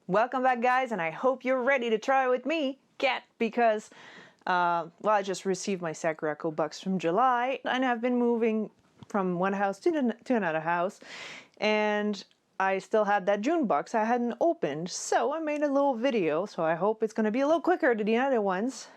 Welcome back, guys, and I hope you're ready to try with me, Kat, because, well, I just received my Sakuraco box from July, and I've been moving from one house to another house, and I still had that June box I hadn't opened, so I made a little video, so I hope it's going to be a little quicker than the other ones.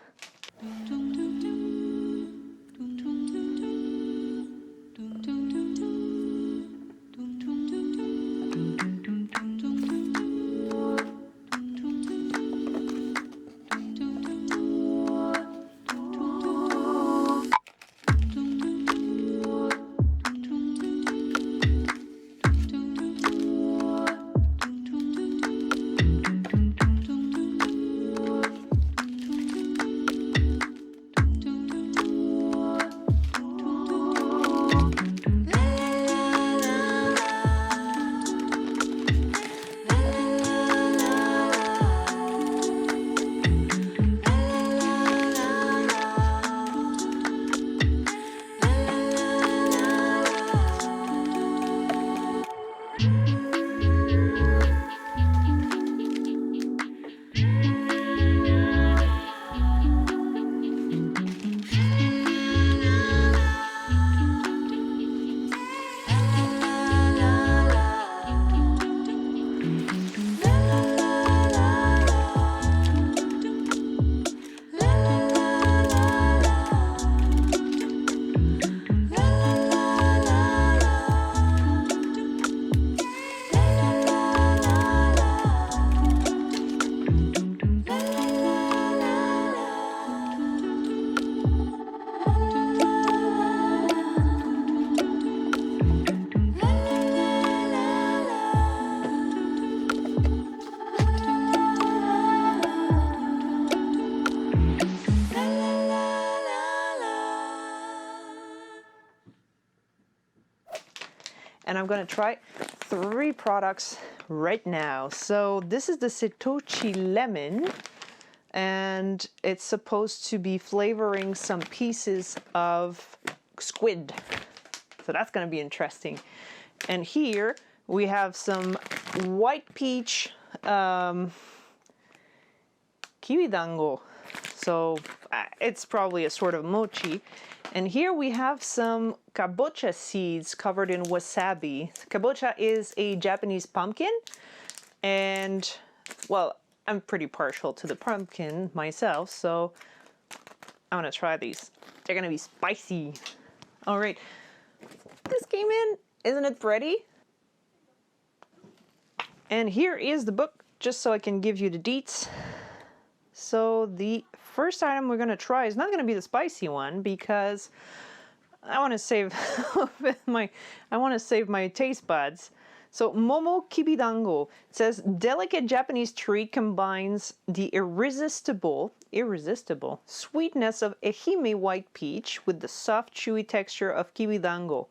And I'm going to try 3 products right now. So this is the Setouchi lemon, and it's supposed to be flavoring some pieces of squid. So that's going to be interesting. And here we have some white peach kibidango. So it's probably a sort of mochi. And here we have some kabocha seeds covered in wasabi. Kabocha is a Japanese pumpkin, and well, I'm pretty partial to the pumpkin myself, so I'm gonna try these. They're gonna be spicy. All right, this came in, isn't it pretty? And here is the book, just so I can give you the deets. So the first item we're going to try is not going to be the spicy one, because I want to save my taste buds. So Momo Kibidango, it says delicate Japanese treat combines the irresistible sweetness of ehime white peach with the soft chewy texture of kibidango.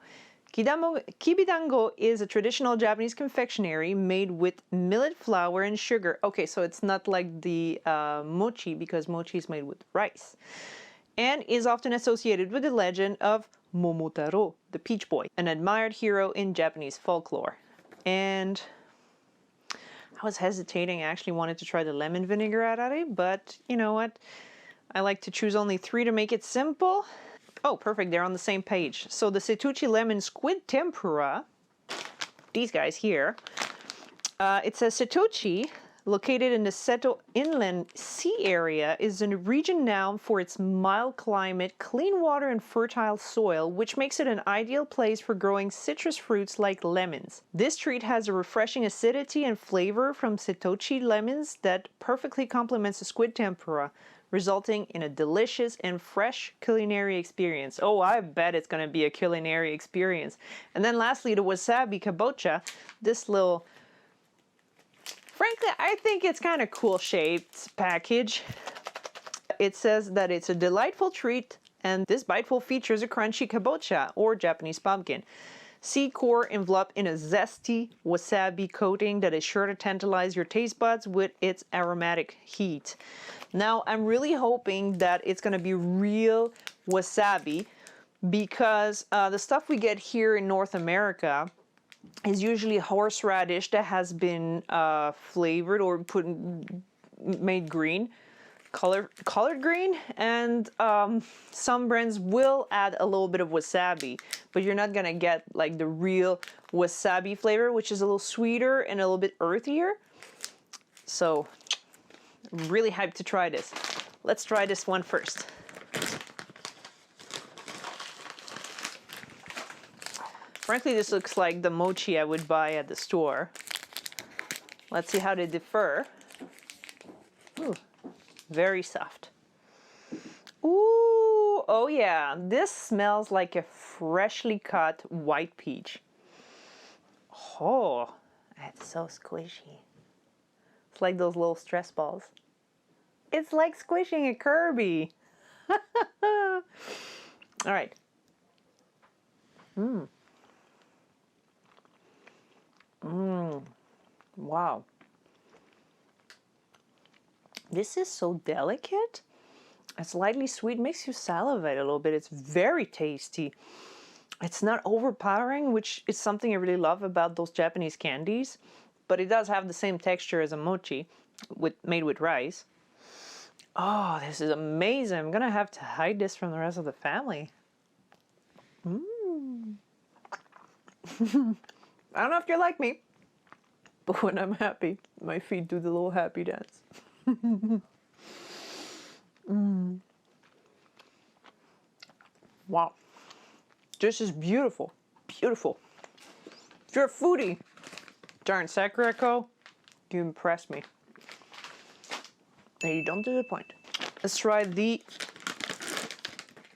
Kibidango is a traditional Japanese confectionery made with millet flour and sugar. Okay, so it's not like the mochi, because mochi is made with rice. And is often associated with the legend of Momotaro, the peach boy, an admired hero in Japanese folklore. And I was hesitating. I actually wanted to try the lemon vinaigrette at it, but you know what? I like to choose only 3 to make it simple. Oh, perfect, they're on the same page. So the Setouchi lemon squid tempura, these guys here, it says Setouchi, located in the Seto Inland Sea area, is a region known for its mild climate, clean water, and fertile soil, which makes it an ideal place for growing citrus fruits like lemons. This treat has a refreshing acidity and flavor from Setouchi lemons that perfectly complements the squid tempura, resulting in a delicious and fresh culinary experience. Oh, I bet it's going to be a culinary experience. And then lastly, the wasabi kabocha, this little, frankly, I think it's kind of cool shaped package. It says that it's a delightful treat, and this biteful features a crunchy kabocha, or Japanese pumpkin. Seed core enveloped in a zesty wasabi coating that is sure to tantalize your taste buds with its aromatic heat. Now, I'm really hoping that it's going to be real wasabi, because the stuff we get here in North America is usually horseradish that has been flavored or made green, colored green, and some brands will add a little bit of wasabi, but you're not gonna get like the real wasabi flavor, which is a little sweeter and a little bit earthier. So I'm really hyped to try this. Let's try this one first. Frankly, this looks like the mochi I would buy at the store. Let's see how they differ. Ooh, very soft. Ooh, oh yeah, this smells like a freshly cut white peach. Oh, it's so squishy. It's like those little stress balls. It's like squishing a Kirby. All right. Wow. This is so delicate. It's slightly sweet, makes you salivate a little bit. It's very tasty. It's not overpowering, which is something I really love about those Japanese candies, but it does have the same texture as a mochi made with rice. Oh, this is amazing. I'm gonna have to hide this from the rest of the family. I don't know if you're like me, but when I'm happy, my feet do the little happy dance. Wow. This is beautiful. Beautiful. If you're a foodie, darn Sakuraco, you impress me. And you don't disappoint. Let's try the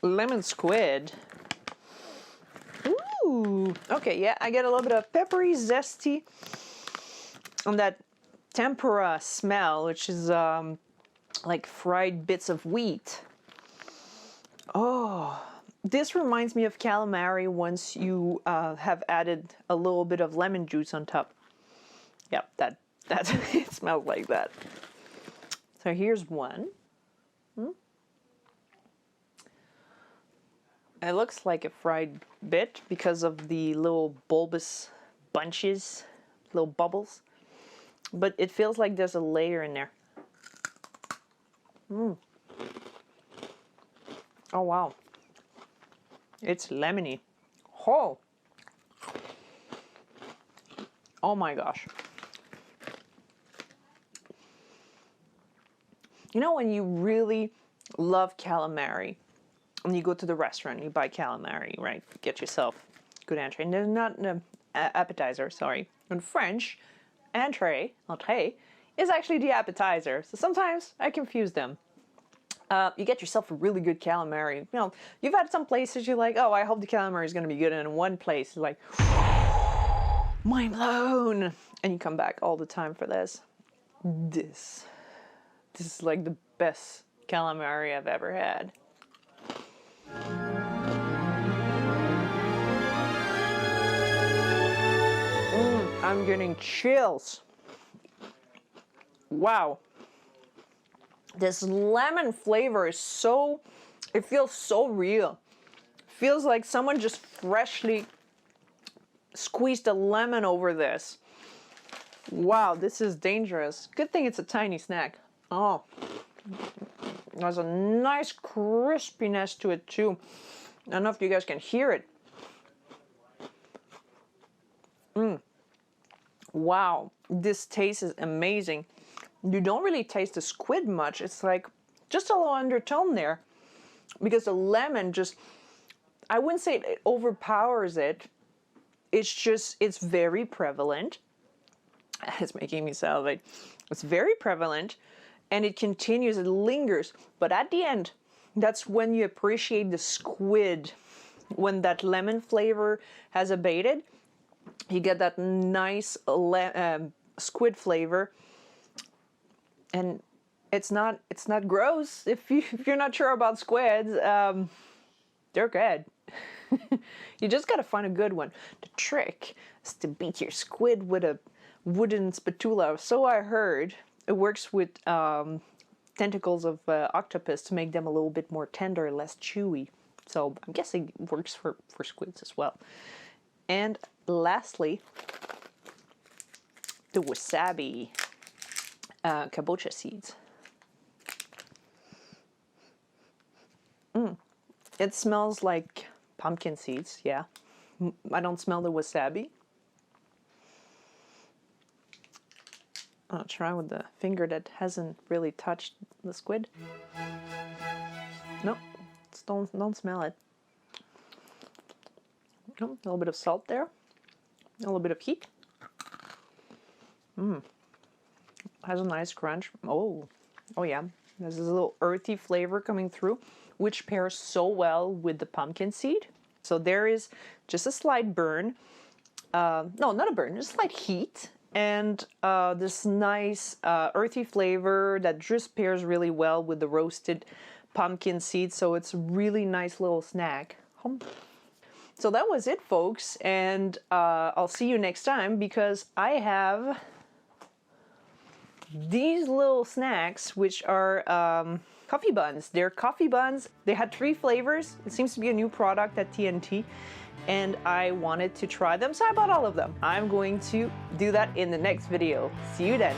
lemon squid. Ooh. Okay, yeah, I get a little bit of peppery, zesty, and that tempura smell, which is like fried bits of wheat. Oh, this reminds me of calamari once you have added a little bit of lemon juice on top. Yep, that it smells like that. So here's one. It looks like a fried bit because of the little bulbous bunches, little bubbles. But it feels like there's a layer in there. Oh wow. It's lemony. Oh. Oh my gosh. You know when you really love calamari and you go to the restaurant, you buy calamari, right? Get yourself good entree. And there's not an appetizer, sorry. In French, entree is actually the appetizer. So sometimes I confuse them. You get yourself a really good calamari. You know, you've had some places you're like, oh, I hope the calamari is going to be good. And in one place, you're like, mind blown. And you come back all the time for this. This is like the best calamari I've ever had. I'm getting chills. Wow. This lemon flavor is so, it feels so real. Feels like someone just freshly squeezed a lemon over this. Wow, this is dangerous. Good thing it's a tiny snack. Oh, there's a nice crispiness to it too. I don't know if you guys can hear it. Wow, this taste is amazing. You don't really taste the squid much. It's like just a little undertone there because the lemon just, I wouldn't say it overpowers it. It's just, it's very prevalent. It's making me salivate. It's very prevalent and it continues, it lingers. But at the end, that's when you appreciate the squid. When that lemon flavor has abated, you get that nice squid flavor. And it's not gross. If you're not sure about squids, they're good. You just gotta find a good one. The trick is to beat your squid with a wooden spatula. So I heard. It works with tentacles of octopus to make them a little bit more tender, less chewy. So I'm guessing it works for squids as well. And lastly, the wasabi kabocha seeds. It smells like pumpkin seeds, yeah. I don't smell the wasabi. I'll try with the finger that hasn't really touched the squid. No, don't smell it. Oh, a little bit of salt there, a little bit of heat. Has a nice crunch. Oh yeah. There's this little earthy flavor coming through, which pairs so well with the pumpkin seed. So there is just a slight burn. No, not a burn, just slight heat. And this nice earthy flavor that just pairs really well with the roasted pumpkin seed. So it's a really nice little snack. So that was it, folks. And I'll see you next time because I have these little snacks, which are coffee buns. They're coffee buns. They had 3 flavors. It seems to be a new product at TNT. And I wanted to try them, so I bought all of them. I'm going to do that in the next video. See you then.